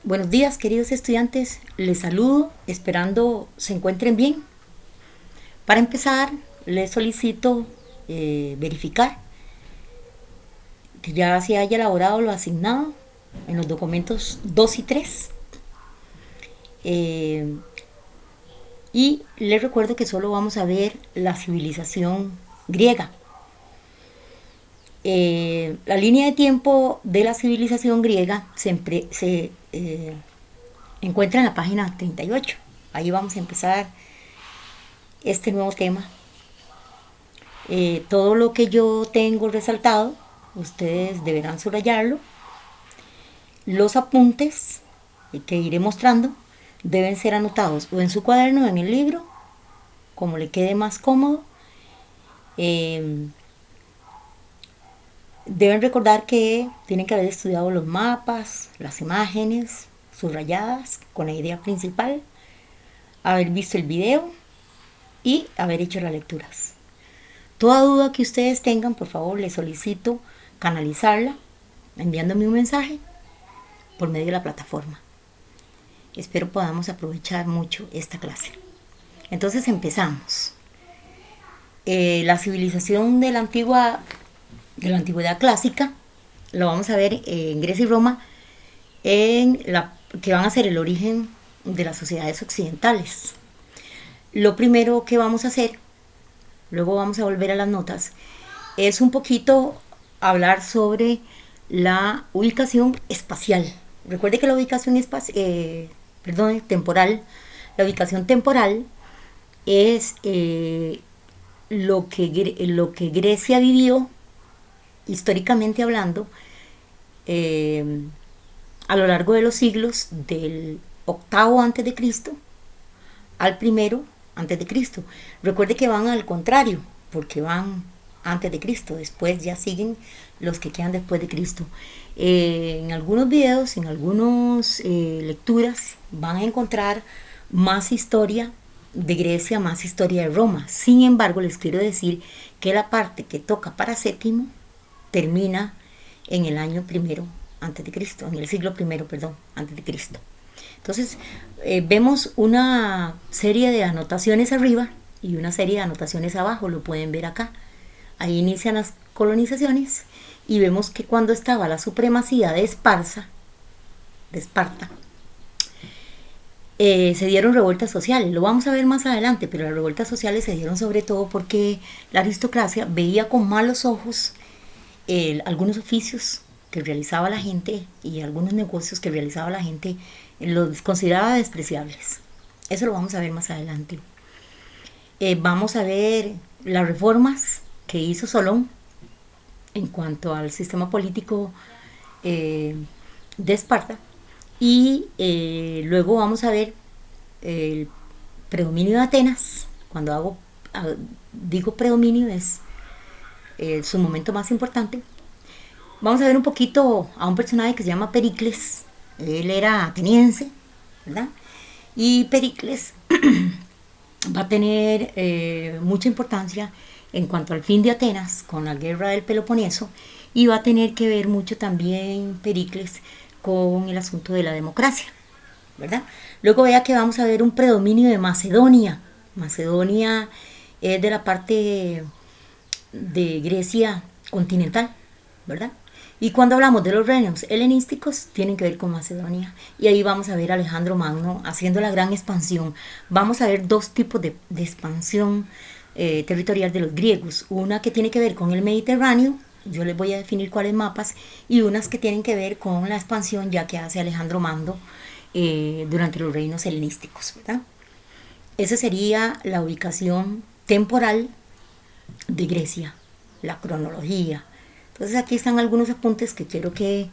Buenos días, queridos estudiantes. Les saludo, esperando se encuentren bien. Para empezar, les solicito verificar que ya se haya elaborado lo asignado en los documentos 2 y 3. Y les recuerdo que solo vamos a ver la civilización griega. La línea de tiempo de la civilización griega se encuentra en la página 38. Ahí vamos a empezar este nuevo tema. Todo lo que yo tengo resaltado, ustedes deberán subrayarlo. Los apuntes que iré mostrando deben ser anotados o en su cuaderno o en el libro, como le quede más cómodo. Deben recordar que tienen que haber estudiado los mapas, las imágenes subrayadas con la idea principal, haber visto el video y haber hecho las lecturas. Toda duda que ustedes tengan, por favor, les solicito canalizarla enviándome un mensaje por medio de la plataforma. Espero podamos aprovechar mucho esta clase. Entonces empezamos. La civilización de la antigüedad clásica lo vamos a ver en Grecia y Roma, que van a ser el origen de las sociedades occidentales. Lo primero que vamos a hacer, luego vamos a volver a las notas, es un poquito hablar sobre la ubicación espacial. Recuerde que la ubicación temporal, la ubicación temporal es lo que Grecia vivió históricamente hablando a lo largo de los siglos del octavo antes de Cristo al primero antes de Cristo. Recuerde que van al contrario, porque van antes de Cristo, después ya siguen los que quedan después de Cristo. En algunos videos, en algunas lecturas, van a encontrar más historia de Grecia, más historia de Roma. Sin embargo, les quiero decir que la parte que toca para séptimo termina en el año primero antes de Cristo, en el siglo primero, perdón, antes de Cristo. Entonces, vemos una serie de anotaciones arriba y una serie de anotaciones abajo, lo pueden ver acá. Ahí inician las colonizaciones y vemos que cuando estaba la supremacía de Esparta, se dieron revueltas sociales. Lo vamos a ver más adelante, pero las revueltas sociales se dieron sobre todo porque la aristocracia veía con malos ojos algunos oficios que realizaba la gente y algunos negocios que realizaba la gente, los consideraba despreciables. Eso lo vamos a ver más adelante. Vamos a ver las reformas que hizo Solón en cuanto al sistema político de Esparta, y luego vamos a ver el predominio de Atenas. Cuando digo predominio, es su momento más importante. Vamos a ver un poquito a un personaje que se llama Pericles. Él era ateniense, ¿verdad? Y Pericles va a tener mucha importancia en cuanto al fin de Atenas con la guerra del Peloponeso, y va a tener que ver mucho también Pericles con el asunto de la democracia, ¿verdad? Luego vea que vamos a ver un predominio de Macedonia. Macedonia es de la parte de Grecia continental, ¿verdad? Y cuando hablamos de los reinos helenísticos, tienen que ver con Macedonia. Y ahí vamos a ver a Alejandro Magno haciendo la gran expansión. Vamos a ver dos tipos de expansión territorial de los griegos. Una que tiene que ver con el Mediterráneo, yo les voy a definir cuáles mapas, y unas que tienen que ver con la expansión ya que hace Alejandro Magno durante los reinos helenísticos, ¿verdad? Esa sería la ubicación temporal de Grecia, la cronología. Entonces aquí están algunos apuntes que quiero que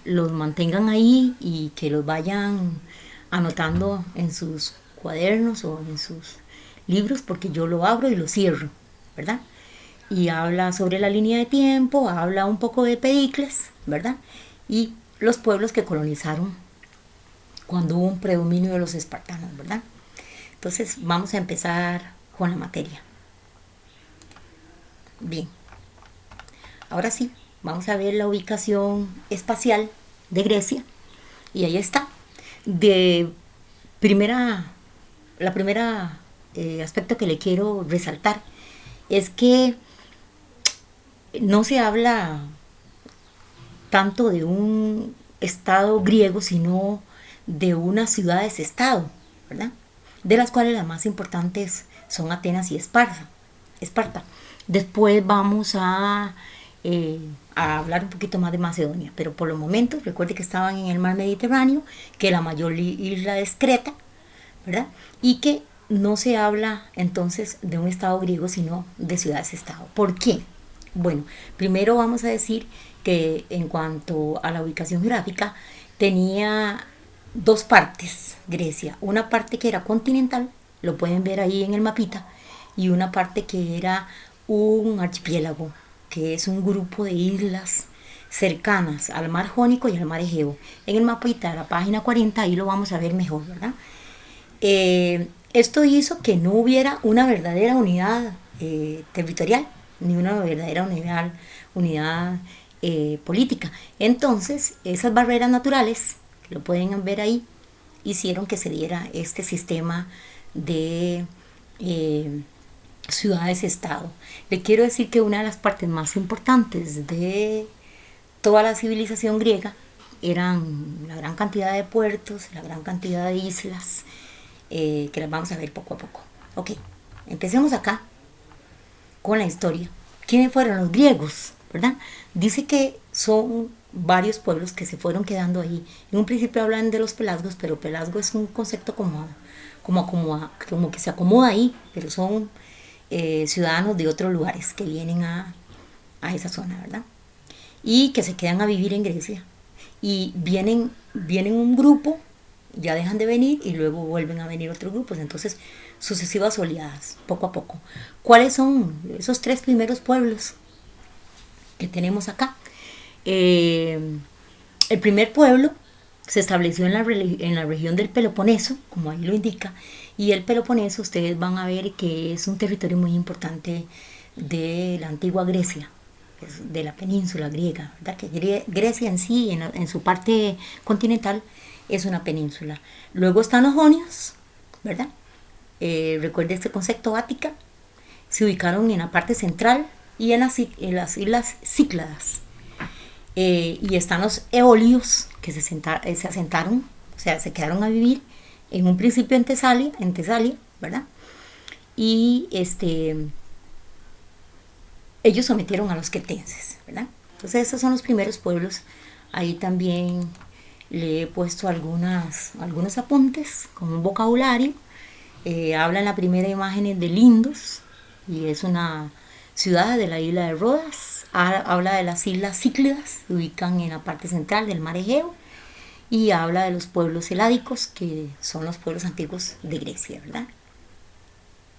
los mantengan ahí y que los vayan anotando en sus cuadernos o en sus libros, porque yo lo abro y lo cierro, ¿verdad? Y habla sobre la línea de tiempo, habla un poco de Pericles, ¿verdad? Y los pueblos que colonizaron cuando hubo un predominio de los espartanos, ¿verdad? Entonces vamos a empezar con la materia. Bien, ahora sí, vamos a ver la ubicación espacial de Grecia. Y ahí está. De primera, la primera aspecto que le quiero resaltar es que no se habla tanto de un estado griego, sino de unas ciudades-estado, ¿verdad? De las cuales las más importantes son Atenas y Esparta. Esparta. Después vamos a hablar un poquito más de Macedonia, pero por los momentos recuerde que estaban en el mar Mediterráneo, que la mayor isla es Creta, ¿verdad? Y que no se habla entonces de un estado griego, sino de ciudades-estado. ¿Por qué? Bueno, primero vamos a decir que en cuanto a la ubicación geográfica, tenía dos partes Grecia. Una parte que era continental, lo pueden ver ahí en el mapita, y una parte que era un archipiélago, que es un grupo de islas cercanas al mar Jónico y al mar Egeo. En el mapita de la página 40 ahí lo vamos a ver mejor, ¿verdad? Esto hizo que no hubiera una verdadera unidad territorial, ni una verdadera unidad política. Entonces, esas barreras naturales, que lo pueden ver ahí, hicieron que se diera este sistema de ciudades-estado. Le quiero decir que una de las partes más importantes de toda la civilización griega eran la gran cantidad de puertos, la gran cantidad de islas, que las vamos a ver poco a poco. Ok, empecemos acá con la historia. ¿Quiénes fueron los griegos? ¿Verdad? Dice que son varios pueblos que se fueron quedando ahí. En un principio hablan de los pelasgos, pero pelasgo es un concepto como que se acomoda ahí, pero son ciudadanos de otros lugares que vienen a esa zona, ¿verdad? Y que se quedan a vivir en Grecia. Y vienen un grupo, ya dejan de venir y luego vuelven a venir otros grupos. Entonces, sucesivas oleadas, poco a poco. ¿Cuáles son esos tres primeros pueblos que tenemos acá? El primer pueblo se estableció en la región del Peloponeso, como ahí lo indica, y el Peloponeso ustedes van a ver que es un territorio muy importante de la antigua Grecia, de la península griega, ¿verdad? Que Grecia en sí, en su parte continental, es una península. Luego están los jonios, ¿verdad? Recuerde este concepto Ática, se ubicaron en la parte central y en las islas Cícladas. Y están los eolios que se asentaron, o sea, se quedaron a vivir en un principio en Tesalia, ¿verdad? Y ellos sometieron a los cretenses, ¿verdad? Entonces esos son los primeros pueblos. Ahí también le he puesto algunos apuntes con un vocabulario. Habla en la primera imagen de Lindos, y es una ciudad de la isla de Rodas. Habla de las islas Cícladas, se ubican en la parte central del mar Egeo, y habla de los pueblos heládicos, que son los pueblos antiguos de Grecia, ¿verdad?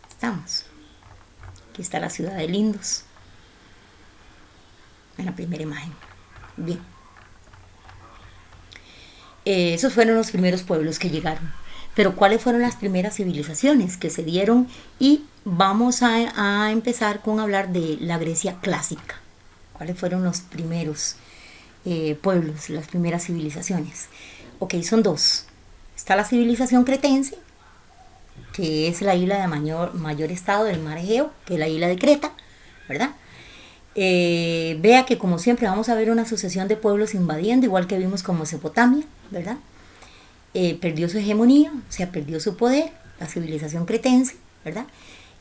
Estamos. Aquí está la ciudad de Lindos, en la primera imagen. Bien. Esos fueron los primeros pueblos que llegaron. Pero ¿cuáles fueron las primeras civilizaciones que se dieron? Y vamos a empezar con hablar de la Grecia clásica. ¿Cuáles fueron los primeros pueblos, las primeras civilizaciones? Ok, son dos. Está la civilización cretense, que es la isla de mayor estado del mar Egeo, que es la isla de Creta, ¿verdad? Vea que como siempre vamos a ver una sucesión de pueblos invadiendo, igual que vimos con Mesopotamia, ¿verdad? Perdió su hegemonía, o sea, perdió su poder, la civilización cretense, ¿verdad?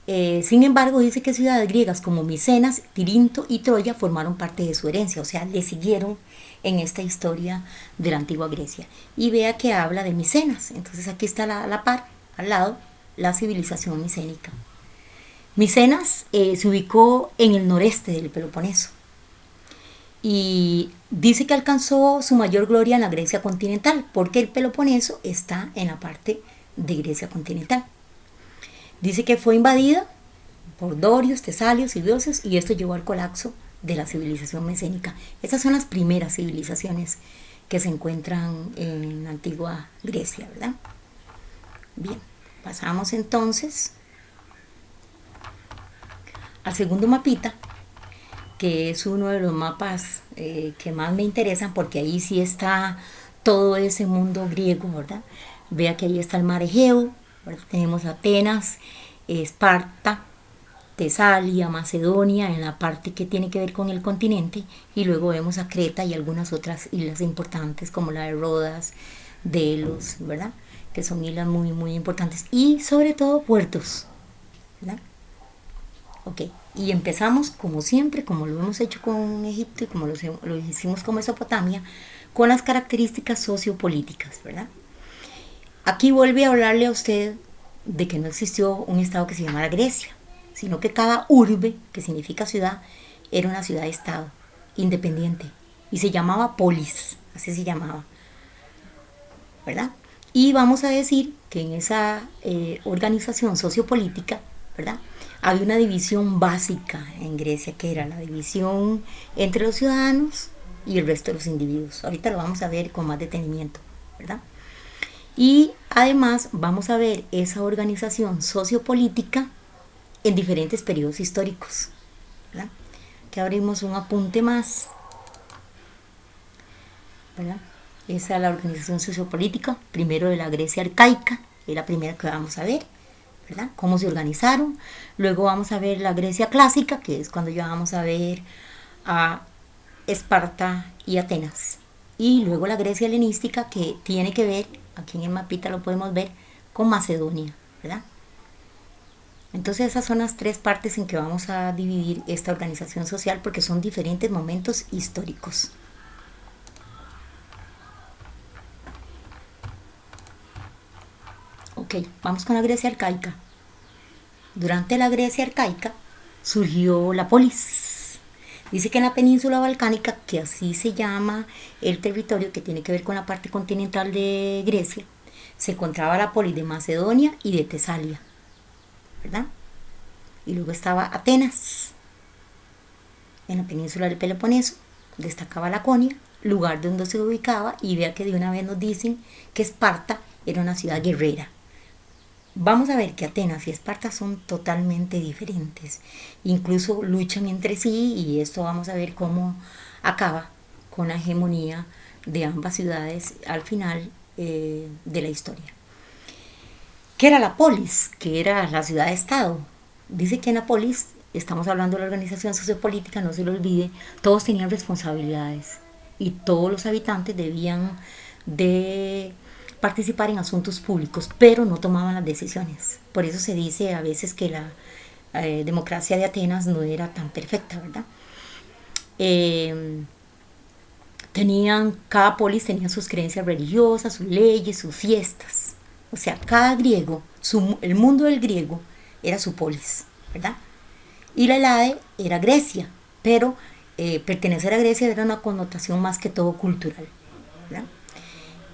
Sin embargo, dice que ciudades griegas como Micenas, Tirinto y Troya formaron parte de su herencia, o sea, le siguieron en esta historia de la antigua Grecia. Y vea que habla de Micenas, entonces aquí está a la par, al lado, la civilización micénica. Micenas se ubicó en el noreste del Peloponeso y dice que alcanzó su mayor gloria en la Grecia continental, porque el Peloponeso está en la parte de Grecia continental. Dice que fue invadida por dorios, tesalios y dioses, y esto llevó al colapso de la civilización micénica. Estas son las primeras civilizaciones que se encuentran en la antigua Grecia, ¿verdad? Bien, pasamos entonces al segundo mapita, que es uno de los mapas que más me interesan, porque ahí sí está todo ese mundo griego, ¿verdad? Vea que ahí está el mar Egeo, ¿verdad? Tenemos Atenas, Esparta, Tesalia, Macedonia, en la parte que tiene que ver con el continente, y luego vemos a Creta y algunas otras islas importantes como la de Rodas, Delos, ¿verdad? Que son islas muy, muy importantes, y sobre todo puertos, ¿verdad? Ok, y empezamos como siempre, como lo hemos hecho con Egipto y como lo hicimos con Mesopotamia, con las características sociopolíticas, ¿verdad? Aquí vuelve a hablarle a usted de que no existió un estado que se llamara Grecia, sino que cada urbe, que significa ciudad, era una ciudad-estado independiente y se llamaba polis, así se llamaba, ¿verdad? Y vamos a decir que en esa organización sociopolítica, ¿verdad? Había una división básica en Grecia, que era la división entre los ciudadanos y el resto de los individuos. Ahorita lo vamos a ver con más detenimiento, ¿verdad? Y además vamos a ver esa organización sociopolítica en diferentes periodos históricos, ¿verdad? Que abrimos un apunte más, ¿verdad? Esa es la organización sociopolítica, primero de la Grecia arcaica, es la primera que vamos a ver, ¿verdad? Cómo se organizaron. Luego vamos a ver la Grecia clásica, que es cuando ya vamos a ver a Esparta y Atenas. Y luego la Grecia helenística, que tiene que ver, aquí en el mapita lo podemos ver, con Macedonia, ¿verdad? Entonces esas son las tres partes en que vamos a dividir esta organización social porque son diferentes momentos históricos. Ok, vamos con la Grecia arcaica. Durante la Grecia arcaica surgió la polis. Dice que en la península balcánica, que así se llama el territorio que tiene que ver con la parte continental de Grecia, se encontraba la polis de Macedonia y de Tesalia, ¿verdad? Y luego estaba Atenas. En la península del Peloponeso destacaba Laconia, lugar donde se ubicaba, y vea que de una vez nos dicen que Esparta era una ciudad guerrera. Vamos a ver que Atenas y Esparta son totalmente diferentes, incluso luchan entre sí, y esto vamos a ver cómo acaba con la hegemonía de ambas ciudades al final de la historia. ¿Qué era la polis? ¿Qué era la ciudad-estado? Dice que en la polis, estamos hablando de la organización sociopolítica, no se lo olvide, todos tenían responsabilidades y todos los habitantes debían de participar en asuntos públicos, pero no tomaban las decisiones. Por eso se dice a veces que la democracia de Atenas no era tan perfecta, ¿verdad? Cada polis tenía sus creencias religiosas, sus leyes, sus fiestas. O sea, cada griego, el mundo del griego era su polis, ¿verdad? Y la Helade era Grecia, pero pertenecer a Grecia era una connotación más que todo cultural, ¿verdad?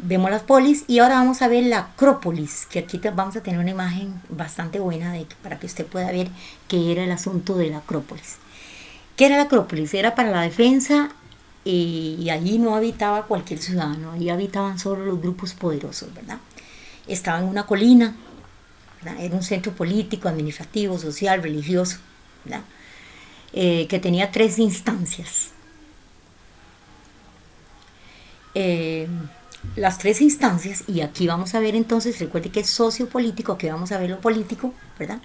Vemos las polis y ahora vamos a ver la Acrópolis, que aquí vamos a tener una imagen bastante buena para que usted pueda ver qué era el asunto de la Acrópolis. ¿Qué era la Acrópolis? Era para la defensa y allí no habitaba cualquier ciudadano, allí habitaban solo los grupos poderosos, ¿verdad? Estaba en una colina, ¿verdad? Era un centro político, administrativo, social, religioso, ¿verdad? Que tenía 3 instancias. Las 3 instancias, y aquí vamos a ver entonces, recuerde que es sociopolítico, que vamos a ver lo político, ¿verdad?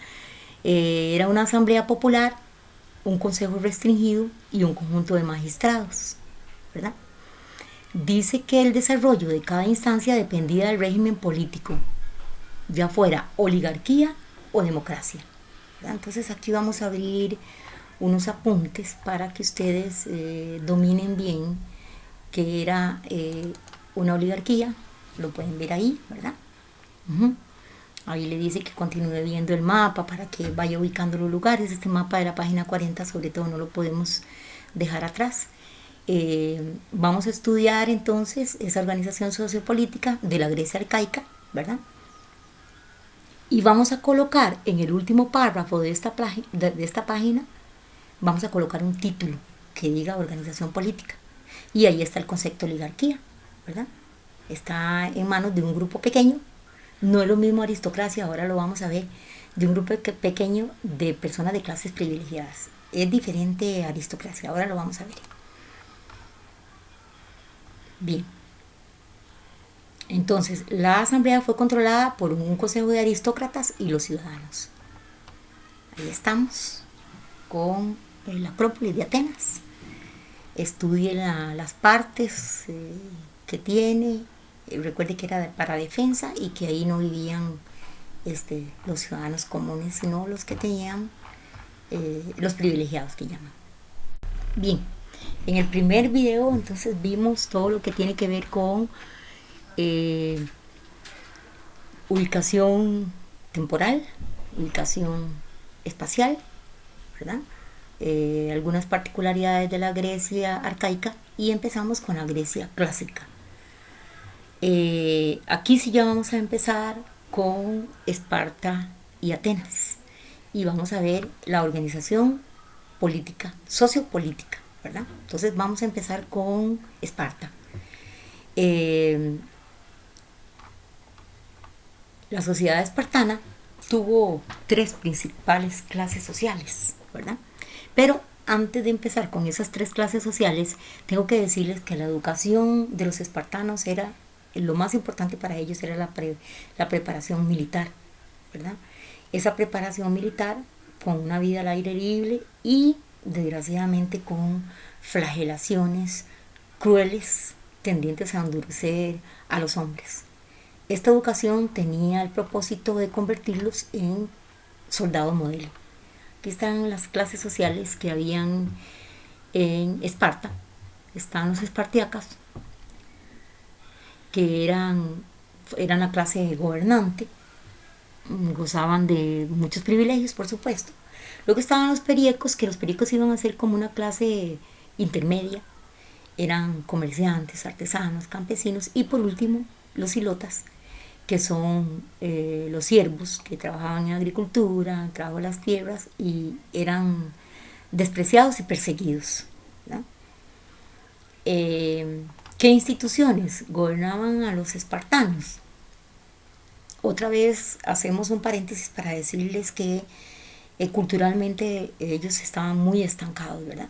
Era una asamblea popular, un consejo restringido y un conjunto de magistrados, ¿verdad? Dice que el desarrollo de cada instancia dependía del régimen político, ya fuera oligarquía o democracia, ¿verdad? Entonces aquí vamos a abrir unos apuntes para que ustedes dominen bien qué era una oligarquía. Lo pueden ver ahí, ¿verdad? Ahí le dice que continúe viendo el mapa para que vaya ubicando los lugares. Este mapa de la página 40 sobre todo no lo podemos dejar atrás. Vamos a estudiar entonces esa organización sociopolítica de la Grecia arcaica, ¿verdad? Y vamos a colocar en el último párrafo de esta página, vamos a colocar un título que diga organización política. Y ahí está el concepto de oligarquía, ¿verdad? Está en manos de un grupo pequeño. No es lo mismo aristocracia, ahora lo vamos a ver, de un grupo pequeño de personas de clases privilegiadas. Es diferente a aristocracia, ahora lo vamos a ver. Bien. Entonces, la asamblea fue controlada por un consejo de aristócratas y los ciudadanos. Ahí estamos con la Acrópolis de Atenas. Estudie las partes que tiene. Recuerde que era para defensa y que ahí no vivían los ciudadanos comunes, sino los que tenían los privilegiados que llaman. Bien, en el primer video entonces vimos todo lo que tiene que ver con ubicación temporal, ubicación espacial, ¿verdad? Algunas particularidades de la Grecia arcaica y empezamos con la Grecia clásica. Aquí sí ya vamos a empezar con Esparta y Atenas y vamos a ver la organización política, sociopolítica, ¿verdad? Entonces vamos a empezar con Esparta. La sociedad espartana tuvo tres principales clases sociales, ¿verdad? Pero antes de empezar con esas tres clases sociales, tengo que decirles que la educación de los espartanos era, lo más importante para ellos era la preparación militar, ¿verdad? Esa preparación militar con una vida al aire libre y desgraciadamente con flagelaciones crueles tendientes a endurecer a los hombres. Esta educación tenía el propósito de convertirlos en soldados modelo. Aquí están las clases sociales que habían en Esparta. Están los espartiacas, que eran la clase gobernante, gozaban de muchos privilegios, por supuesto. Luego estaban los periecos, que los periecos iban a ser como una clase intermedia. Eran comerciantes, artesanos, campesinos. Y por último, los ilotas, que son los siervos que trabajaban en agricultura, en trabajo de las tierras y eran despreciados y perseguidos, ¿verdad? ¿Qué instituciones gobernaban a los espartanos? Otra vez hacemos un paréntesis para decirles que culturalmente ellos estaban muy estancados, ¿verdad?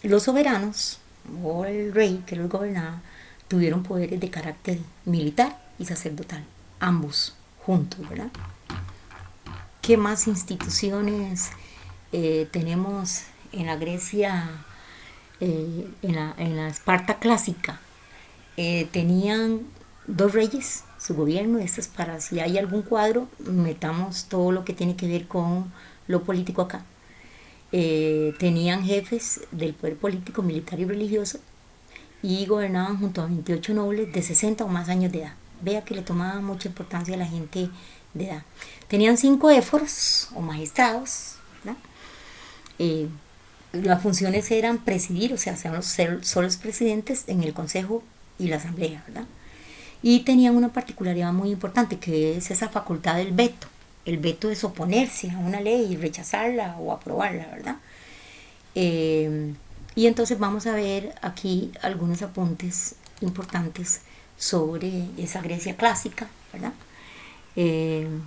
Los soberanos o el rey que los gobernaba tuvieron poderes de carácter militar y sacerdotal, ambos juntos, ¿verdad? ¿Qué más instituciones tenemos en la Grecia, en la Esparta clásica? Tenían dos reyes, su gobierno. Esto es para si hay algún cuadro, metamos todo lo que tiene que ver con lo político acá. Tenían jefes del poder político, militar y religioso y gobernaban junto a 28 nobles de 60 o más años de edad. Vea que le tomaban mucha importancia a la gente de edad. Tenían 5 éforos o magistrados, ¿verdad? Las funciones eran presidir, o sea, son los presidentes en el consejo y la asamblea, ¿verdad? Y tenían una particularidad muy importante, que es esa facultad del veto. El veto es oponerse a una ley y rechazarla o aprobarla, ¿verdad? Y entonces vamos a ver aquí algunos apuntes importantes sobre esa Grecia clásica, ¿verdad? En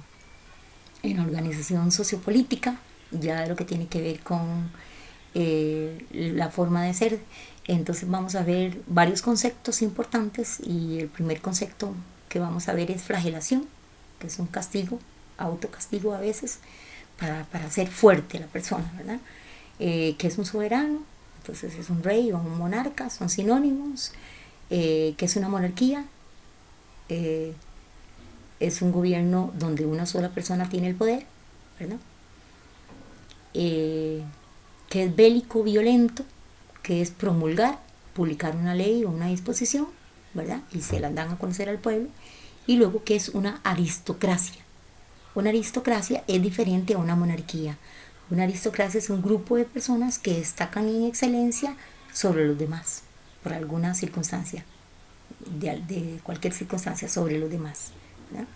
la organización sociopolítica, ya de lo que tiene que ver con la forma de ser. Entonces vamos a ver varios conceptos importantes y el primer concepto que vamos a ver es flagelación, que es un castigo, autocastigo a veces, para hacer fuerte a la persona, ¿verdad? Que es un soberano, entonces es un rey o un monarca, son sinónimos. Que es una monarquía, es un gobierno donde una sola persona tiene el poder, ¿verdad? Que es bélico, violento, que es promulgar, publicar una ley o una disposición, ¿verdad? Y se la dan a conocer al pueblo. Y luego que es una aristocracia. Una aristocracia es diferente a una monarquía. Una aristocracia es un grupo de personas que destacan en excelencia sobre los demás, por alguna circunstancia, de cualquier circunstancia sobre los demás, ¿verdad?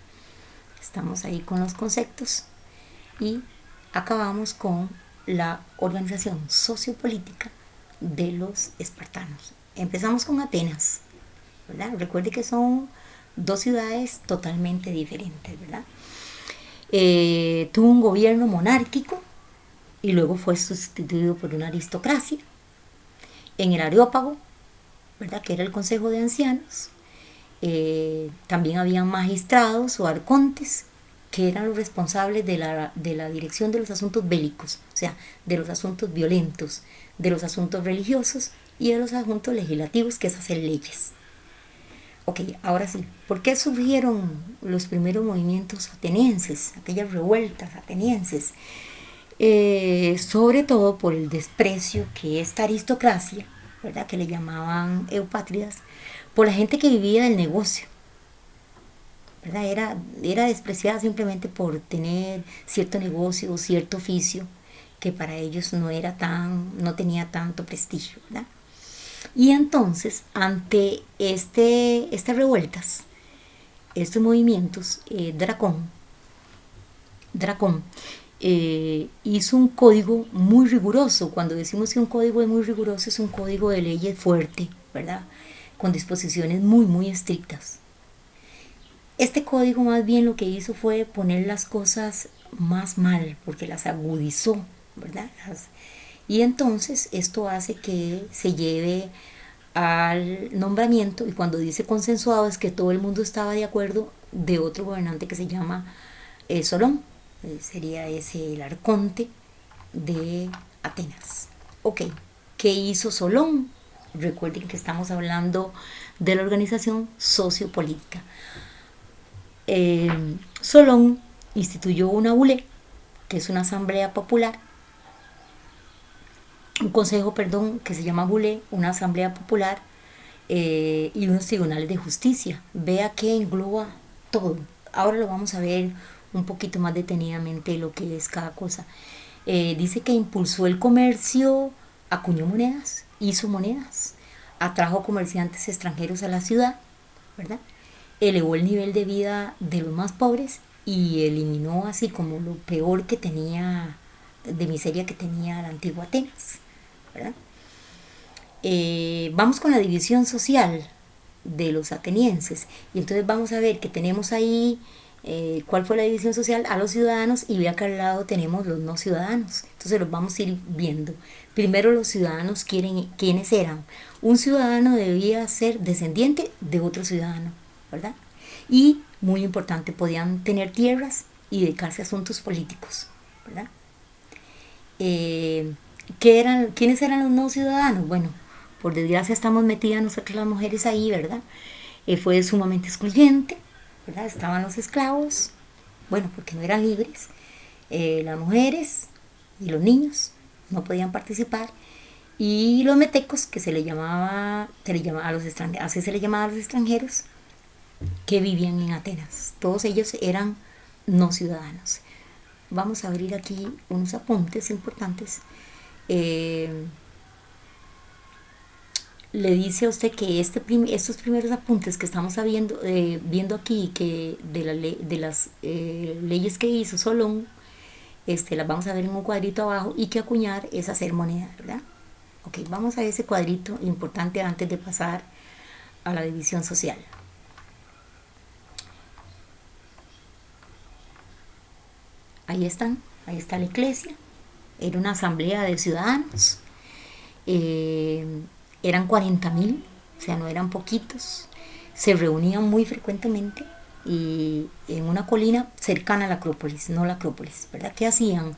Estamos ahí con los conceptos y acabamos con la organización sociopolítica de los espartanos. Empezamos con Atenas, ¿verdad? Recuerde que son dos ciudades totalmente diferentes, ¿verdad? Tuvo un gobierno monárquico y luego fue sustituido por una aristocracia. En el Areópago, ¿verdad? Que era el consejo de ancianos, También habían magistrados o arcontes que eran los responsables de la dirección de los asuntos bélicos, o sea, de los asuntos violentos, de los asuntos religiosos y de los asuntos legislativos, que es hacer leyes. Ok, ahora sí, ¿por qué surgieron los primeros movimientos atenienses, aquellas revueltas atenienses? Sobre todo por el desprecio que esta aristocracia, ¿verdad?, que le llamaban eupátridas, por la gente que vivía del negocio, ¿verdad? Era despreciada simplemente por tener cierto negocio o cierto oficio que para ellos no tenía tanto prestigio, ¿verdad? Y entonces, ante estas revueltas, estos movimientos, Dracón hizo un código muy riguroso. Cuando decimos que un código es muy riguroso, es un código de leyes fuerte, ¿verdad? Con disposiciones muy, muy estrictas. Este código más bien lo que hizo fue poner las cosas más mal, porque las agudizó, ¿verdad? Y entonces esto hace que se lleve al nombramiento, y cuando dice consensuado es que todo el mundo estaba de acuerdo, de otro gobernante que se llama Solón. Sería ese el arconte de Atenas. Ok, ¿qué hizo Solón? Recuerden que estamos hablando de la organización sociopolítica. Solón instituyó una bulé, que es una asamblea popular, un consejo, perdón, que se llama bulé, una asamblea popular, y unos tribunales de justicia. Vea que engloba todo. Ahora lo vamos a ver un poquito más detenidamente lo que es cada cosa. Dice que impulsó el comercio, acuñó monedas, hizo monedas, atrajo comerciantes extranjeros a la ciudad, ¿verdad? Elevó el nivel de vida de los más pobres y eliminó así como lo peor que tenía, de miseria que tenía la antigua Atenas, ¿verdad? Vamos con la división social de los atenienses, y entonces vamos a ver que tenemos ahí cuál fue la división social a los ciudadanos, y vea que al lado tenemos los no ciudadanos. Entonces los vamos a ir viendo. Primero, los ciudadanos, ¿quiénes eran? Un ciudadano debía ser descendiente de otro ciudadano, ¿verdad? Y, muy importante, podían tener tierras y dedicarse a asuntos políticos, ¿verdad? ¿Quiénes eran los no ciudadanos? Bueno, por desgracia estamos metidas nosotros las mujeres ahí, ¿verdad? Fue sumamente excluyente, ¿verdad? Estaban los esclavos, bueno, porque no eran libres. Las mujeres y los niños no podían participar. Y los metecos, que a los extranjeros, así se le llamaba a los extranjeros que vivían en Atenas. Todos ellos eran no ciudadanos. Vamos a abrir aquí unos apuntes importantes. Le dice a usted que estos primeros apuntes que estamos viendo aquí, que de las leyes que hizo Solón, las vamos a ver en un cuadrito abajo, y que acuñar es hacer moneda, ¿verdad? Ok, vamos a ese cuadrito importante antes de pasar a la división social. Ahí está la iglesia. Era una asamblea de ciudadanos. Eran 40.000, o sea, no eran poquitos. Se reunían muy frecuentemente y en una colina cercana a la Acrópolis, no la Acrópolis, ¿verdad? ¿Qué hacían?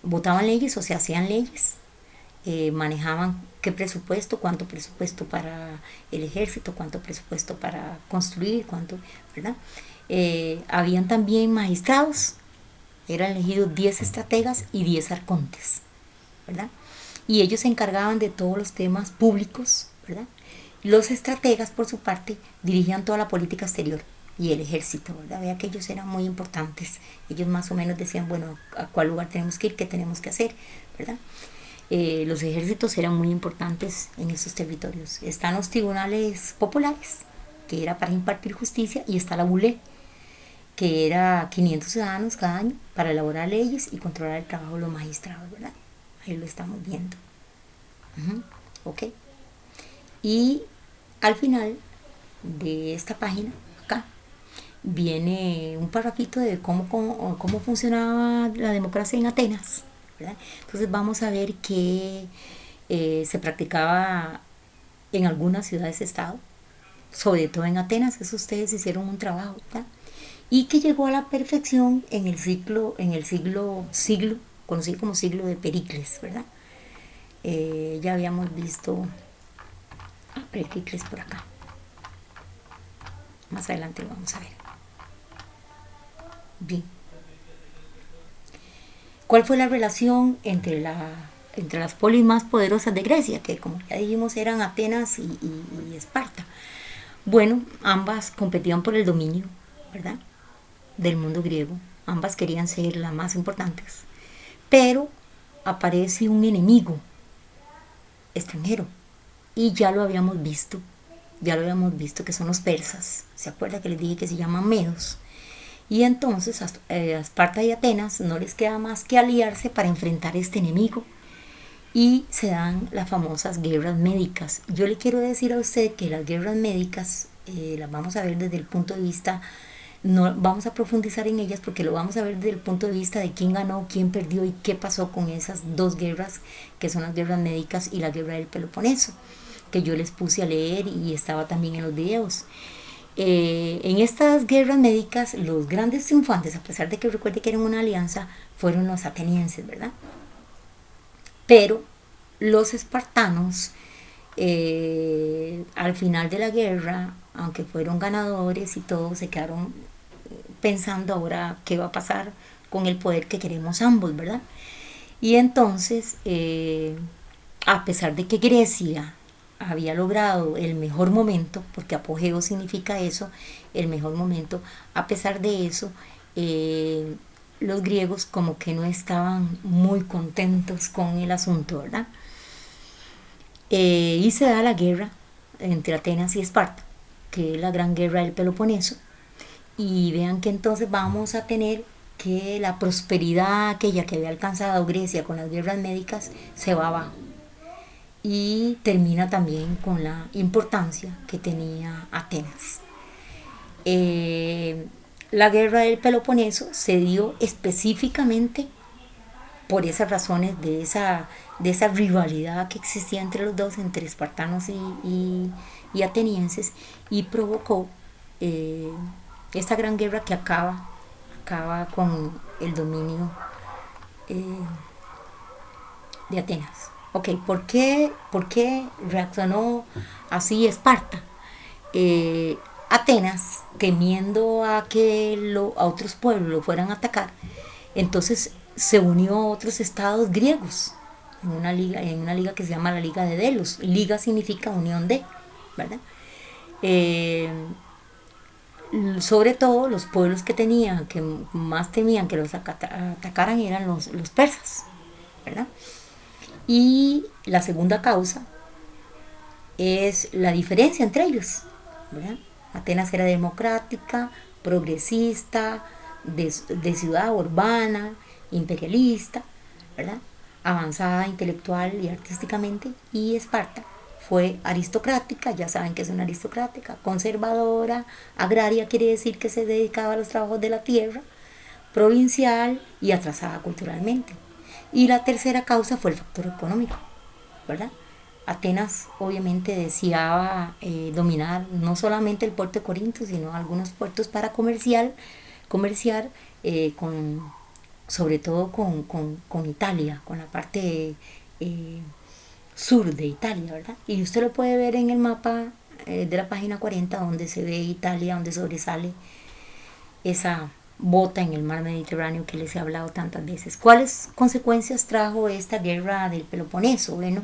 Votaban leyes, o sea, hacían leyes. Manejaban cuánto presupuesto para el ejército, cuánto presupuesto para construir, ¿verdad? Habían también magistrados. Eran elegidos 10 estrategas y 10 arcontes, ¿verdad? Y ellos se encargaban de todos los temas públicos, ¿verdad? Los estrategas, por su parte, dirigían toda la política exterior y el ejército, ¿verdad? Vea que ellos eran muy importantes. Ellos más o menos decían, bueno, a cuál lugar tenemos que ir, qué tenemos que hacer, ¿verdad? Los ejércitos eran muy importantes en esos territorios. Están los tribunales populares, que era para impartir justicia, y está la bulé, que era 500 ciudadanos cada año para elaborar leyes y controlar el trabajo de los magistrados, ¿verdad? Ahí lo estamos viendo. Ok. Y al final de esta página, acá, viene un parrafito de cómo funcionaba la democracia en Atenas, ¿verdad? Entonces vamos a ver que se practicaba en algunas ciudades-estado, sobre todo en Atenas, eso ustedes hicieron un trabajo, ¿verdad? Y que llegó a la perfección en el siglo, conocido como siglo de Pericles, ¿verdad? Ya habíamos visto a Pericles por acá. Más adelante lo vamos a ver. Bien. ¿Cuál fue la relación entre las polis más poderosas de Grecia? Que como ya dijimos eran Atenas y Esparta. Bueno, ambas competían por el dominio, ¿verdad? Del mundo griego. Ambas querían ser las más importantes. Pero aparece un enemigo extranjero. Y ya lo habíamos visto que son los persas. ¿Se acuerda que les dije que se llaman medos? Y entonces a Esparta y Atenas no les queda más que aliarse para enfrentar este enemigo y se dan las famosas guerras médicas. Yo le quiero decir a usted que las guerras médicas las vamos a ver desde el punto de vista, no vamos a profundizar en ellas porque lo vamos a ver desde el punto de vista de quién ganó, quién perdió y qué pasó con esas dos guerras que son las guerras médicas y la guerra del Peloponeso, que yo les puse a leer y estaba también en los videos. En estas guerras médicas, los grandes triunfantes, a pesar de que recuerde que eran una alianza, fueron los atenienses, ¿verdad? Pero los espartanos, al final de la guerra, aunque fueron ganadores y todo, se quedaron pensando ahora qué va a pasar con el poder que queremos ambos, ¿verdad? Y entonces, a pesar de que Grecia había logrado el mejor momento, porque apogeo significa eso, el mejor momento, a pesar de eso, los griegos como que no estaban muy contentos con el asunto, ¿verdad? Y se da la guerra entre Atenas y Esparta, que es la gran guerra del Peloponeso, y vean que entonces vamos a tener que la prosperidad aquella que había alcanzado Grecia con las guerras médicas se va abajo y termina también con la importancia que tenía Atenas. La guerra del Peloponeso se dio específicamente por esas razones de esa rivalidad que existía entre los dos, entre espartanos y atenienses, y provocó esta gran guerra que acaba con el dominio eh, de Atenas. Ok, por qué reaccionó así Esparta? Atenas, temiendo a que a otros pueblos lo fueran a atacar, entonces se unió a otros estados griegos en una liga que se llama la Liga de Delos. Liga significa unión de, ¿verdad? Eh, Sobre todo los pueblos que más temían que los atacaran eran los persas, ¿verdad? Y la segunda causa es la diferencia entre ellos, ¿verdad? Atenas era democrática, progresista, de ciudad urbana, imperialista, ¿verdad? Avanzada intelectual y artísticamente, y Esparta fue aristocrática, ya saben que es una aristocrática, conservadora, agraria quiere decir que se dedicaba a los trabajos de la tierra, provincial y atrasada culturalmente. Y la tercera causa fue el factor económico, ¿verdad? Atenas obviamente deseaba dominar no solamente el puerto de Corinto, sino algunos puertos para comerciar sobre todo con Italia, con la parte sur de Italia, ¿verdad? Y usted lo puede ver en el mapa de la página 40, donde se ve Italia, donde sobresale esa bota en el mar Mediterráneo que les he hablado tantas veces. ¿Cuáles consecuencias trajo esta guerra del Peloponeso? Bueno,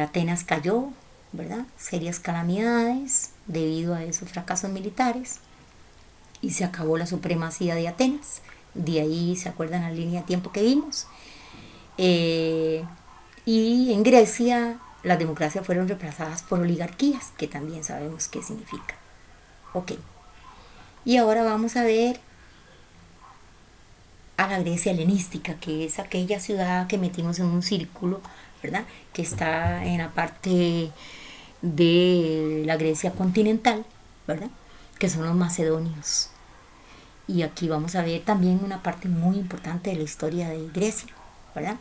Atenas cayó, ¿verdad? Serias calamidades debido a esos fracasos militares y se acabó la supremacía de Atenas. De ahí se acuerdan la línea de tiempo que vimos. Y en Grecia las democracias fueron reemplazadas por oligarquías, que también sabemos qué significa. Ok. Y ahora vamos a ver a la Grecia helenística, que es aquella ciudad que metimos en un círculo, ¿verdad? Que está en la parte de la Grecia continental, ¿verdad? Que son los macedonios. Y aquí vamos a ver también una parte muy importante de la historia de Grecia, ¿verdad?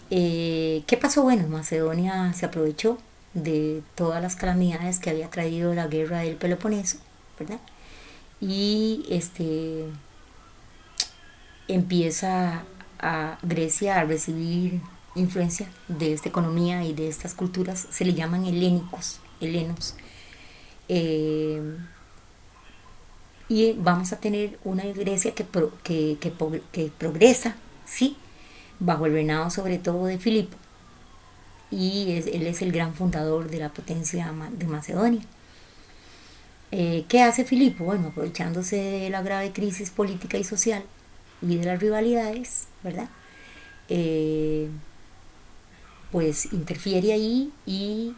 ¿Qué pasó? Bueno, Macedonia se aprovechó de todas las calamidades que había traído la guerra del Peloponeso, ¿verdad? Y empieza a Grecia a recibir influencia de esta economía y de estas culturas, se le llaman helenos. Eh, y vamos a tener una Grecia que progresa, ¿sí? Bajo el reinado sobre todo de Filipo, y él es el gran fundador de la potencia de Macedonia. ¿Qué hace Filipo? Bueno, aprovechándose de la grave crisis política y social y de las rivalidades, ¿verdad? Eh, pues interfiere ahí y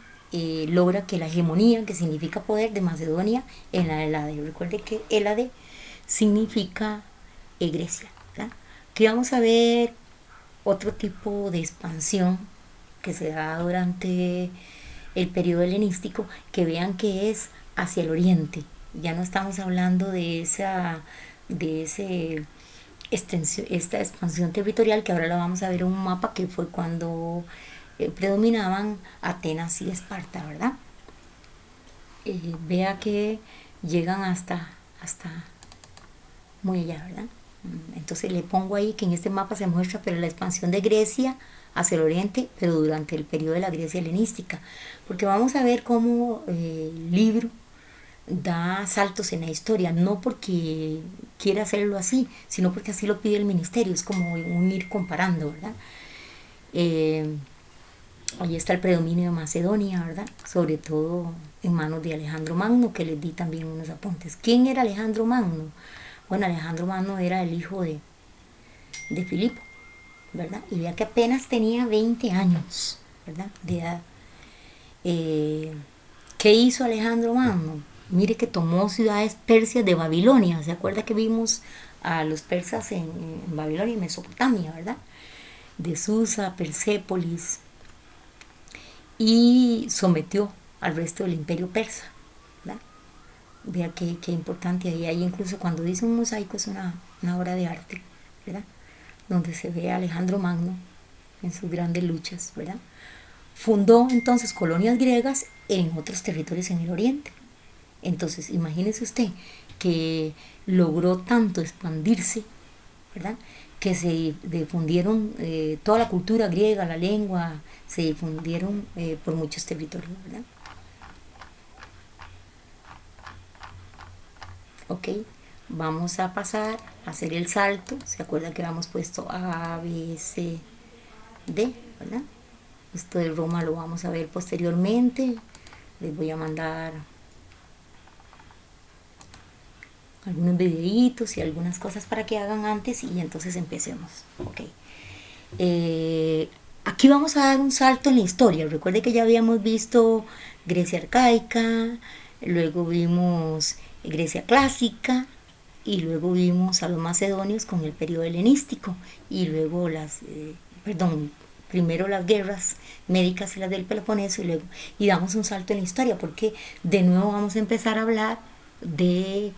logra que la hegemonía, que significa poder, de Macedonia en la Helade. Recuerde que Helade significa Grecia, ¿verdad? Aquí vamos a ver otro tipo de expansión que se da durante el periodo helenístico, que vean que es hacia el oriente. Ya no estamos hablando de esta expansión territorial, que ahora la vamos a ver en un mapa, que fue cuando predominaban Atenas y Esparta, ¿verdad? Vea que llegan hasta muy allá, ¿verdad? Entonces le pongo ahí que en este mapa se muestra, pero la expansión de Grecia hacia el oriente, pero durante el periodo de la Grecia helenística, porque vamos a ver cómo el libro da saltos en la historia, no porque quiera hacerlo así, sino porque así lo pide el ministerio, es como un ir comparando, ¿verdad? Ahí está el predominio de Macedonia, ¿verdad? Sobre todo en manos de Alejandro Magno, que les di también unos apuntes. ¿Quién era Alejandro Magno? Bueno, Alejandro Magno era el hijo de Filipo, ¿verdad? Y vea que apenas tenía 20 años, ¿verdad? De edad. ¿Qué hizo Alejandro Magno? Mire que tomó ciudades persias de Babilonia. ¿Se acuerda que vimos a los persas en Babilonia y Mesopotamia, ¿verdad? De Susa, Persépolis, y sometió al resto del imperio persa, ¿verdad? Vea qué importante. Ahí incluso cuando dice un mosaico es una obra de arte, ¿verdad? Donde se ve a Alejandro Magno en sus grandes luchas, ¿verdad? Fundó entonces colonias griegas en otros territorios en el oriente. Entonces, imagínese usted que logró tanto expandirse, ¿verdad? Que se difundieron toda la cultura griega, la lengua, se difundieron por muchos territorios, ¿verdad? Ok, vamos a pasar a hacer el salto. ¿Se acuerda que habíamos puesto A, B, C, D, ¿verdad? Esto de Roma lo vamos a ver posteriormente. Les voy a mandar algunos videitos y algunas cosas para que hagan antes y entonces empecemos. Ok. Aquí vamos a dar un salto en la historia. Recuerde que ya habíamos visto Grecia arcaica, luego vimos Grecia clásica y luego vimos a los macedonios con el periodo helenístico y luego primero las guerras médicas y las del Peloponeso y damos un salto en la historia porque de nuevo vamos a empezar a hablar de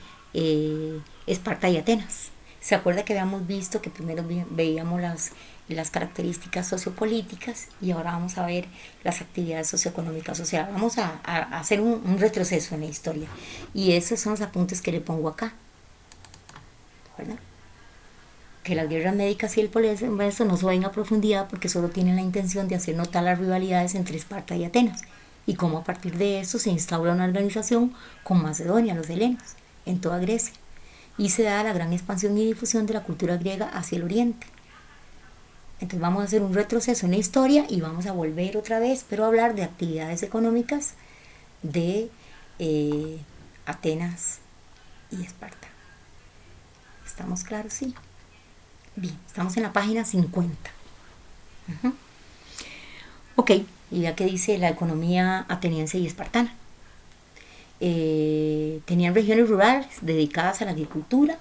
Esparta y Atenas. ¿Se acuerda que habíamos visto que primero veíamos las características sociopolíticas y ahora vamos a ver las actividades socioeconómicas? O sea, vamos a hacer un retroceso en la historia. Y esos son los apuntes que le pongo acá, ¿verdad? Que las guerras médicas y el Peloponeso no se ven a profundidad porque solo tienen la intención de hacer notar las rivalidades entre Esparta y Atenas y cómo a partir de eso se instaura una organización con Macedonia, los helenos, en toda Grecia, y se da la gran expansión y difusión de la cultura griega hacia el oriente. Entonces vamos a hacer un retroceso en la historia y vamos a volver otra vez, pero a hablar de actividades económicas de Atenas y Esparta. ¿Estamos claros? Sí. Bien, estamos en la página 50. Ok, y ya que dice la economía ateniense y espartana. Tenían regiones rurales dedicadas a la agricultura.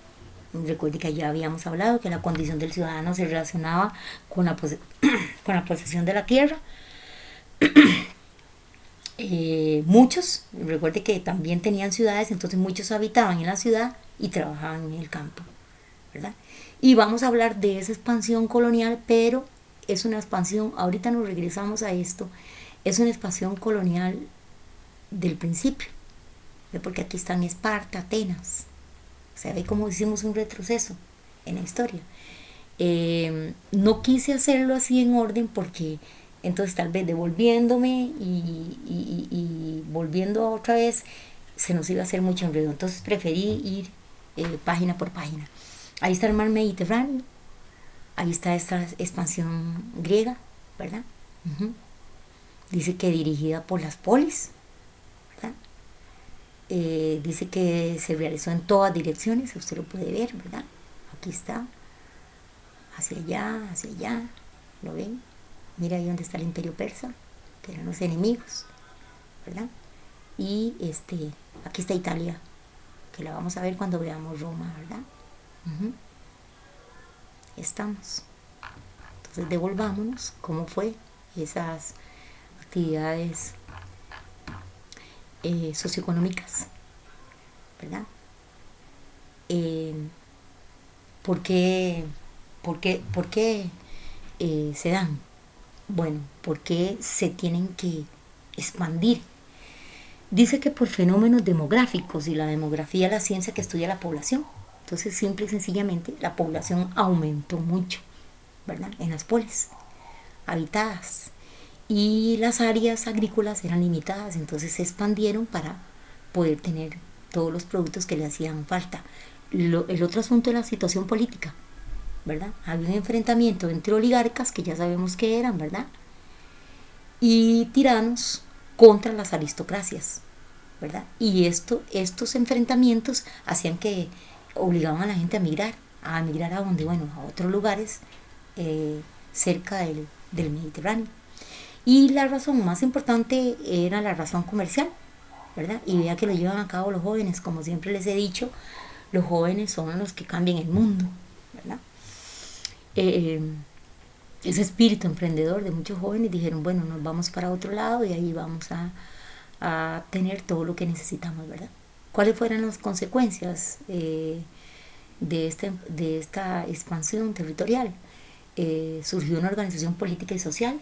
Recuerde que ya habíamos hablado que la condición del ciudadano se relacionaba con la posesión de la tierra. Recuerde que también tenían ciudades, entonces muchos habitaban en la ciudad y trabajaban en el campo, ¿verdad? Y vamos a hablar de esa expansión colonial, pero es una expansión, ahorita nos regresamos a esto, es una expansión colonial del principio, porque aquí están Esparta, Atenas, o sea, ve cómo hicimos un retroceso en la historia. No quise hacerlo así en orden porque entonces tal vez devolviéndome y volviendo otra vez se nos iba a hacer mucho enredo, entonces preferí ir página por página. Ahí está el mar Mediterráneo, ahí está esta expansión griega, ¿verdad? Uh-huh. Dice que dirigida por las polis, ¿verdad? Dice que se realizó en todas direcciones, usted lo puede ver, ¿verdad? Aquí está, hacia allá, ¿lo ven? Mira ahí donde está el imperio persa, que eran los enemigos, ¿verdad? Y aquí está Italia, que la vamos a ver cuando veamos Roma, ¿verdad? Uh-huh. Estamos. Entonces devolvámonos cómo fue esas actividades socioeconómicas, ¿verdad? ¿Por qué, por qué se dan? Bueno, porque se tienen que expandir. Dice que por fenómenos demográficos, y la demografía es la ciencia que estudia la población. Entonces, simple y sencillamente, la población aumentó mucho, ¿verdad? En las polis habitadas. Y las áreas agrícolas eran limitadas, entonces se expandieron para poder tener todos los productos que le hacían falta. El otro asunto es la situación política, ¿verdad? Había un enfrentamiento entre oligarcas, que ya sabemos que eran, ¿verdad? Y tiranos contra las aristocracias, ¿verdad? Y estos enfrentamientos hacían que obligaban a la gente a migrar a donde, bueno, a otros lugares cerca del Mediterráneo. Y la razón más importante era la razón comercial, ¿verdad? Y vea que lo llevan a cabo los jóvenes, como siempre les he dicho, los jóvenes son los que cambian el mundo, ¿verdad? Ese espíritu emprendedor de muchos jóvenes dijeron, bueno, nos vamos para otro lado y ahí vamos a tener todo lo que necesitamos, ¿verdad? ¿Cuáles fueron las consecuencias de esta expansión territorial? Surgió una organización política y social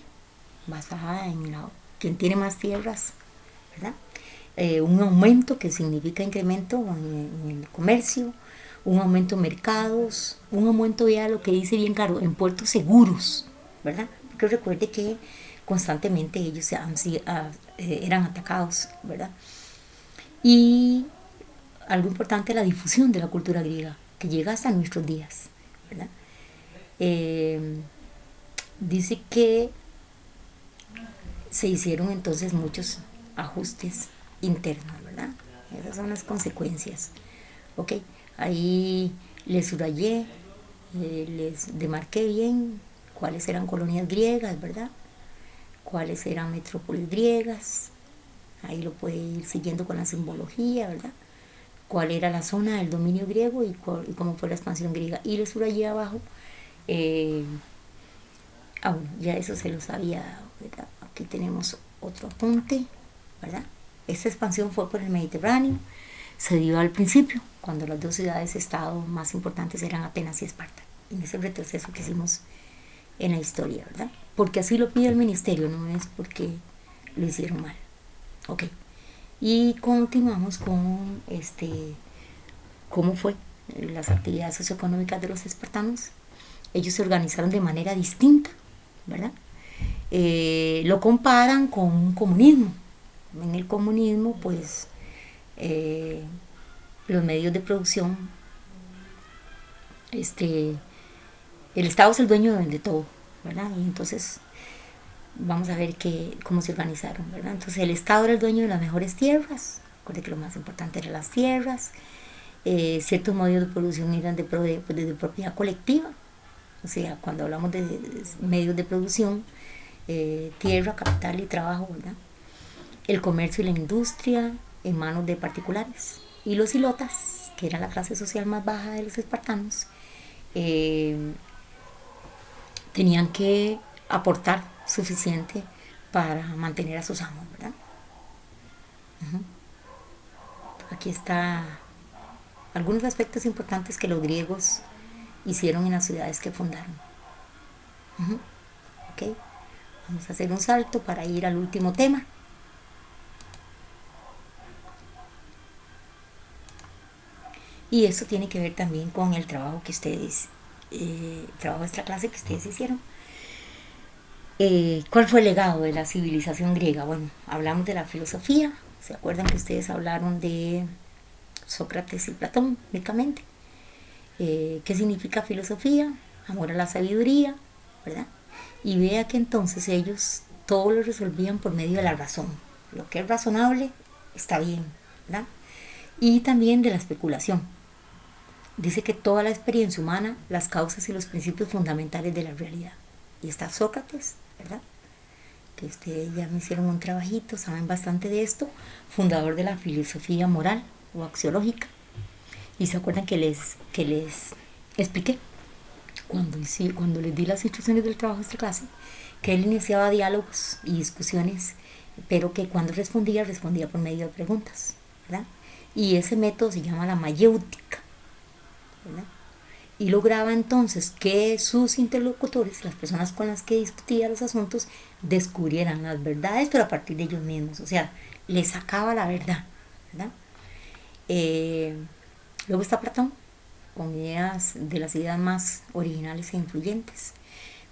basada en quien tiene más tierras, ¿verdad? Un aumento que significa incremento en el comercio, un aumento en mercados, un aumento ya lo que dice bien claro, en puertos seguros, ¿verdad? Porque recuerde que constantemente ellos eran atacados, ¿verdad? Y algo importante, la difusión de la cultura griega, que llega hasta nuestros días, ¿verdad? Dice que se hicieron entonces muchos ajustes internos, ¿verdad? Esas son las consecuencias. Ok, ahí les subrayé, les demarqué bien cuáles eran colonias griegas, ¿verdad? Cuáles eran metrópolis griegas. Ahí lo puede ir siguiendo con la simbología, ¿verdad? Cuál era la zona del dominio griego y cómo fue la expansión griega. Y les subrayé abajo, ya eso se lo sabía dado, ¿verdad? Aquí tenemos otro apunte, ¿verdad? Esta expansión fue por el Mediterráneo, se dio al principio, cuando las dos ciudades-estado más importantes eran Atenas y Esparta, en ese retroceso que hicimos en la historia, ¿verdad? Porque así lo pide el ministerio, no es porque lo hicieron mal. Ok, y continuamos con cómo fue las actividades socioeconómicas de los espartanos. Ellos se organizaron de manera distinta, ¿verdad? Lo comparan con un comunismo. En el comunismo, pues, los medios de producción, el Estado es el dueño de todo, ¿verdad? Y entonces vamos a ver cómo se organizaron, ¿verdad? Entonces el Estado era el dueño de las mejores tierras, recuerde que lo más importante eran las tierras, ciertos medios de producción eran de propiedad colectiva, o sea, cuando hablamos de medios de producción, tierra, capital y trabajo, ¿verdad? El comercio y la industria en manos de particulares. Y los ilotas, que era la clase social más baja de los espartanos, tenían que aportar suficiente para mantener a sus amos, ¿verdad? Uh-huh. Aquí está algunos aspectos importantes que los griegos hicieron en las ciudades que fundaron. Uh-huh. Okay. Vamos a hacer un salto para ir al último tema. Y eso tiene que ver también con el trabajo que ustedes, el trabajo de esta clase que ustedes hicieron. ¿Cuál fue el legado de la civilización griega? Bueno, hablamos de la filosofía. ¿Se acuerdan que ustedes hablaron de Sócrates y Platón únicamente? ¿Qué significa filosofía? Amor a la sabiduría, ¿verdad? Y vea que entonces ellos todo lo resolvían por medio de la razón. Lo que es razonable está bien, ¿verdad? Y también de la especulación. Dice que toda la experiencia humana, las causas y los principios fundamentales de la realidad. Y está Sócrates, ¿verdad? Que ustedes ya me hicieron un trabajito, saben bastante de esto, fundador de la filosofía moral o axiológica. Y se acuerdan que les expliqué cuando les di las instrucciones del trabajo de esta clase, que él iniciaba diálogos y discusiones, pero que cuando respondía por medio de preguntas, ¿verdad? Y ese método se llama la mayéutica, ¿verdad? Y lograba entonces que sus interlocutores, las personas con las que discutía los asuntos, descubrieran las verdades, pero a partir de ellos mismos, o sea, les sacaba la verdad, ¿verdad? Eh, Luego está Platón, con ideas de las ideas más originales e influyentes,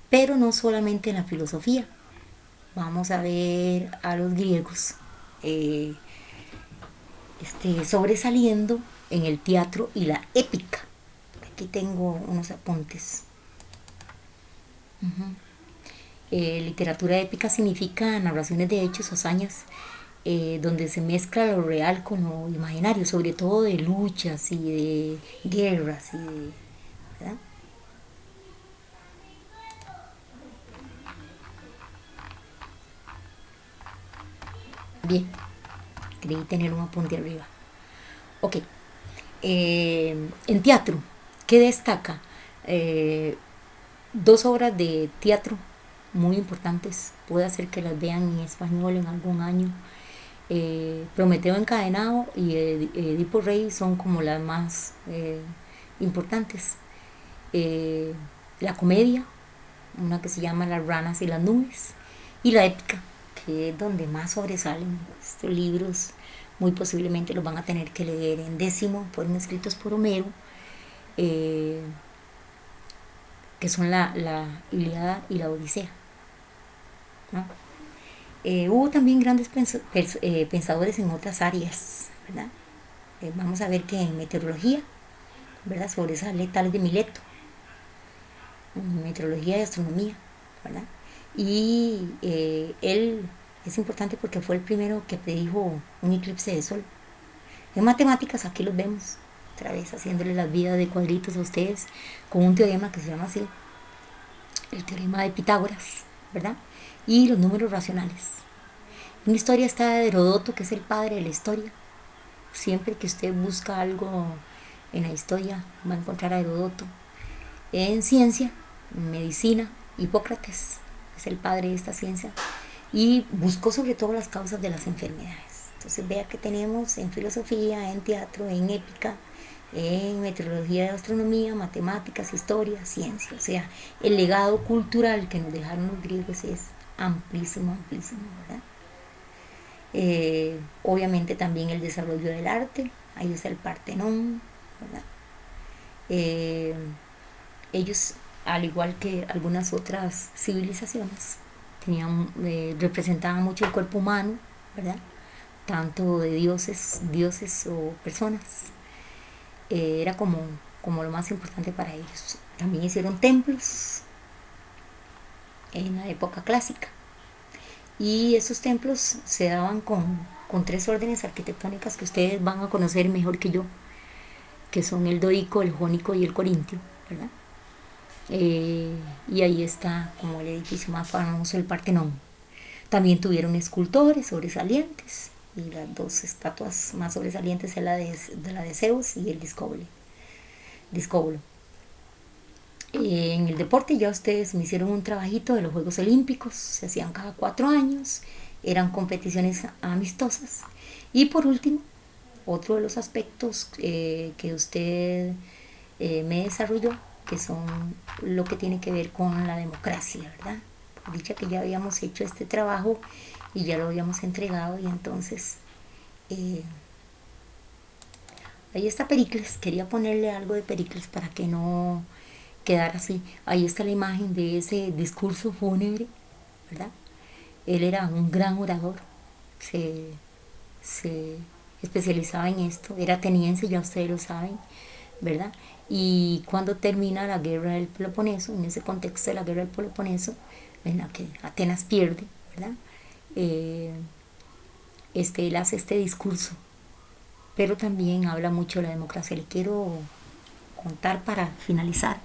pero no solamente en la filosofía. Vamos a ver a los griegos eh, sobresaliendo en el teatro y la épica. Aquí tengo unos apuntes. Literatura épica significa narraciones de hechos o hazañas donde se mezcla lo real con lo imaginario, sobre todo de luchas y de guerras, ¿verdad? Bien, creí tener un apunte arriba. Ok, en teatro, ¿qué destaca? Eh, Dos obras de teatro muy importantes, puede ser que las vean en español en algún año. Prometeo encadenado y Edipo Rey son como las más importantes. La comedia, una que se llama Las ranas y las nubes, y la épica, que es donde más sobresalen estos libros. Muy posiblemente los van a tener que leer en décimo, fueron escritos por Homero, eh, que son la Ilíada y la Odisea, ¿no? Hubo también grandes pensadores en otras áreas, ¿verdad? Vamos a ver que en meteorología, ¿verdad? Sobresale Tales de Mileto, en meteorología y astronomía, ¿verdad? Y él es importante porque fue el primero que predijo un eclipse de sol. En matemáticas, aquí los vemos, otra vez haciéndole las vidas de cuadritos a ustedes, con un teorema que se llama así, el teorema de Pitágoras, ¿verdad? Y los números racionales. En la historia está Herodoto, que es el padre de la historia. Siempre que usted busca algo en la historia, va a encontrar a Herodoto. En ciencia, en medicina, Hipócrates es el padre de esta ciencia. Y buscó sobre todo las causas de las enfermedades. Entonces vea que tenemos en filosofía, en teatro, en épica, en meteorología y astronomía, matemáticas, historia, ciencia. O sea, el legado cultural que nos dejaron los griegos es amplísimo, amplísimo, ¿verdad? Obviamente también el desarrollo del arte, ahí está el Partenón, ¿verdad? Eh, Ellos, al igual que algunas otras civilizaciones, representaban mucho el cuerpo humano, ¿verdad? Tanto de dioses o personas. Era como lo más importante para ellos. También hicieron templos en la época clásica. Y esos templos se daban con tres órdenes arquitectónicas que ustedes van a conocer mejor que yo, que son el dórico, el jónico y el corintio, ¿verdad? Y ahí está como el edificio más famoso, el Partenón. También tuvieron escultores sobresalientes, y las dos estatuas más sobresalientes es la de Zeus y el Discóbolo. En el deporte ya ustedes me hicieron un trabajito de los Juegos Olímpicos, se hacían cada 4 años, eran competiciones amistosas. Y por último, otro de los aspectos que usted me desarrolló, que son lo que tiene que ver con la democracia, ¿verdad? dicha que ya habíamos hecho este trabajo y ya lo habíamos entregado, y entonces eh, ahí está Pericles. Quería ponerle algo de Pericles para que no quedara así. Ahí está la imagen de ese discurso fúnebre, ¿verdad? Él era un gran orador, se, se especializaba en esto, era ateniense, ya ustedes lo saben, ¿verdad? Y cuando termina la guerra del Peloponeso, en ese contexto de la guerra del Peloponeso, en la que Atenas pierde, ¿verdad? Eh, él hace este discurso, pero también habla mucho de la democracia. Le quiero contar para finalizar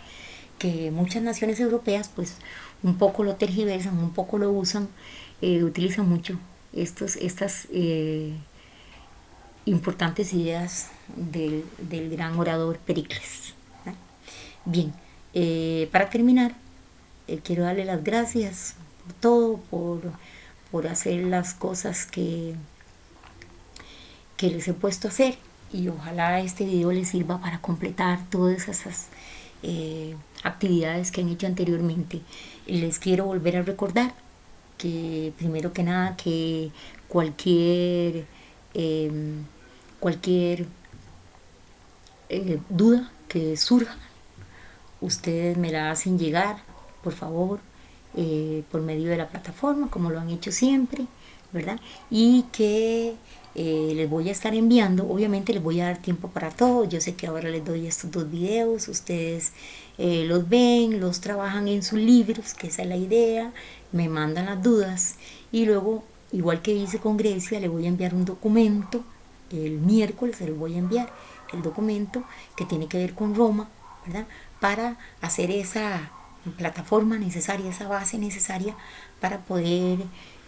que muchas naciones europeas pues un poco lo tergiversan, un poco lo usan, utilizan mucho estas importantes ideas del gran orador Pericles, ¿no? Bien, para terminar, quiero darle las gracias por todo, por hacer las cosas que les he puesto a hacer, y ojalá este video les sirva para completar todas esas actividades que han hecho anteriormente. Les quiero volver a recordar que primero que nada que cualquier eh, cualquier duda que surja, ustedes me la hacen llegar, por favor, por medio de la plataforma, como lo han hecho siempre, ¿verdad? Y que les voy a estar enviando, obviamente les voy a dar tiempo para todo. Yo sé que ahora les doy estos 2 videos, ustedes los ven, los trabajan en sus libros, que esa es la idea, me mandan las dudas, y luego, igual que hice con Grecia, le voy a enviar un documento. El miércoles se los voy a enviar el documento que tiene que ver con Roma, ¿verdad? Para hacer esa plataforma necesaria, esa base necesaria para poder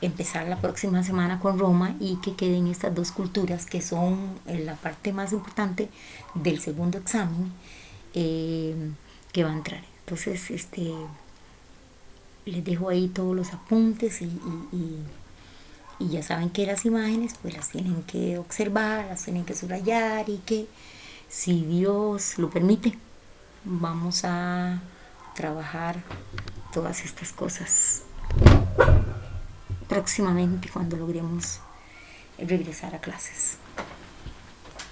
empezar la próxima semana con Roma, y que queden estas 2 culturas que son la parte más importante del segundo examen que va a entrar. Entonces, les dejo ahí todos los apuntes, y ya saben que las imágenes pues las tienen que observar, las tienen que subrayar, y que si Dios lo permite vamos a trabajar todas estas cosas próximamente cuando logremos regresar a clases.